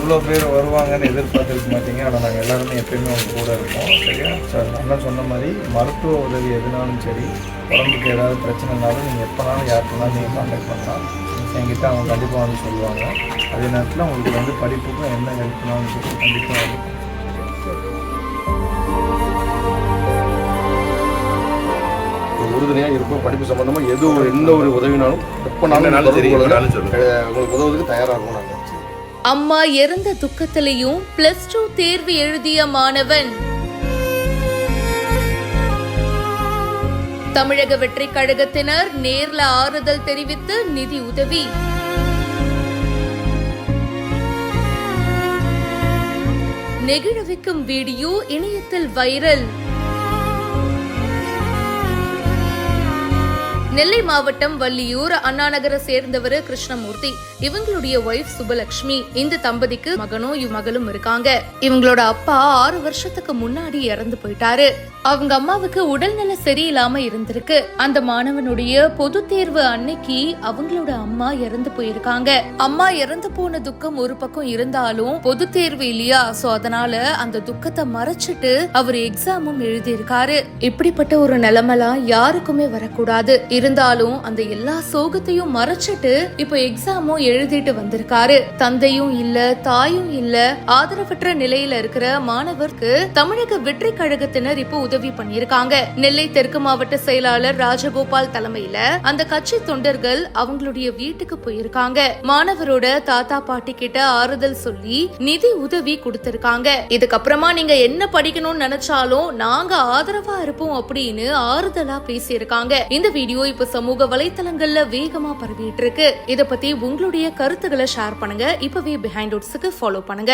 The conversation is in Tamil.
இவ்வளோ பேர் வருவாங்கன்னு எதிர்பார்த்துருக்க மாட்டீங்க. ஆனால் நாங்கள் எல்லாருமே எப்பயுமே அவங்க கூட இருப்போம். சரியா? சார் அண்ணன் சொன்ன மாதிரி மருத்துவ உதவி எதுனாலும் சரி, உடம்புக்கு ஏதாவது பிரச்சனைனாலும் நீங்கள் எப்போனாலும் யாருக்குனாலும் நீங்கள் கான்டாக்ட் பண்ணலாம். என்கிட்ட அவங்க கண்டிப்பாக வந்து சொல்லுவாங்க. அதே நேரத்தில் உங்களுக்கு வந்து படிப்புக்கும் என்ன ஹெல்ப்னாலும் சரி கண்டிப்பாக இருக்கும். உறுதுணையாக இருக்கும். படிப்பு சம்பந்தமாக எந்த ஒரு உதவினாலும் எப்போனாலும் உங்களுக்கு உதவுறதுக்கு தயாராக இருக்கும். நாங்கள் அம்மா இறந்த துக்கத்திலையும் +2 தேர்வு எழுதிய மாணவன். தமிழக வெற்றி கழகத்தினர் நேர்ல ஆறுதல் தெரிவித்து நிதி உதவி. நெகிழவிக்கும் வீடியோ இணையத்தில் வைரல். நெல்லை மாவட்டம் வள்ளியூர் அண்ணாநகரை சேர்ந்தவர் கிருஷ்ணமூர்த்தி. இவங்களுடைய ஒய்ஃப் சுபலட்சுமி. இந்த தம்பதிக்கு மகனும் மகளும் இருக்காங்க. இவங்களோட அப்பா 6 வருஷத்துக்கு முன்னாடி இறந்து போயிட்டாரு. அவங்க அம்மாவுக்கு உடல்நல சரியில்லாம இருந்திருக்கு. அந்த மாணவனுடைய பொது தேர்வு அன்னைக்கு அவங்களோட அம்மா இறந்து போயிருக்காங்க. அம்மா இறந்து போன துக்கம் ஒரு பக்கம் இருந்தாலும் பொது தேர்வு இல்லையா, சோ அதனால அந்த துக்கத்தை மறைச்சிட்டு அவர் எக்ஸாமும் எழுதியிருக்காரு. இப்படிப்பட்ட ஒரு நிலைமைலாம் யாருக்குமே வரக்கூடாது. இருந்தாலும் அந்த எல்லா சோகத்தையும் மறைச்சிட்டு இப்ப எக்ஸாமும் எழுதிட்டு வந்திருக்காரு. தந்தையும் இல்ல, தாயும் இல்ல, ஆதரவற்ற நிலையில இருக்கிற மாணவருக்கு தமிழக வெற்றி கழகத்தினர் இப்போ உதவி பண்ணிருக்காங்க. நெல்லை தெற்கு மாவட்ட செயலாளர் ராஜகோபால் தலைமையில அந்த கட்சி தொண்டர்கள் அவங்களுடைய வீட்டுக்கு போயிருக்காங்க. மாணவரோட தாத்தா பாட்டி கிட்ட ஆறுதல் சொல்லி நிதி உதவி கொடுத்திருக்காங்க. இதுக்கப்புறமா நீங்க என்ன படிக்கணும்னு நினைச்சாலும் நாங்க ஆதரவா இருப்போம் அப்படின்னு ஆறுதலா பேசியிருக்காங்க. இந்த வீடியோ இப்ப சமூக வலைத்தளங்கள்ல வேகமா பரவிட்டு இருக்கு. இத பத்தி உங்களுடைய கருத்துக்களை ஷேர் பண்ணுங்க. இப்பவே பிஹைண்ட் வுட்ஸ்க்கு ஃபாலோ பண்ணுங்க.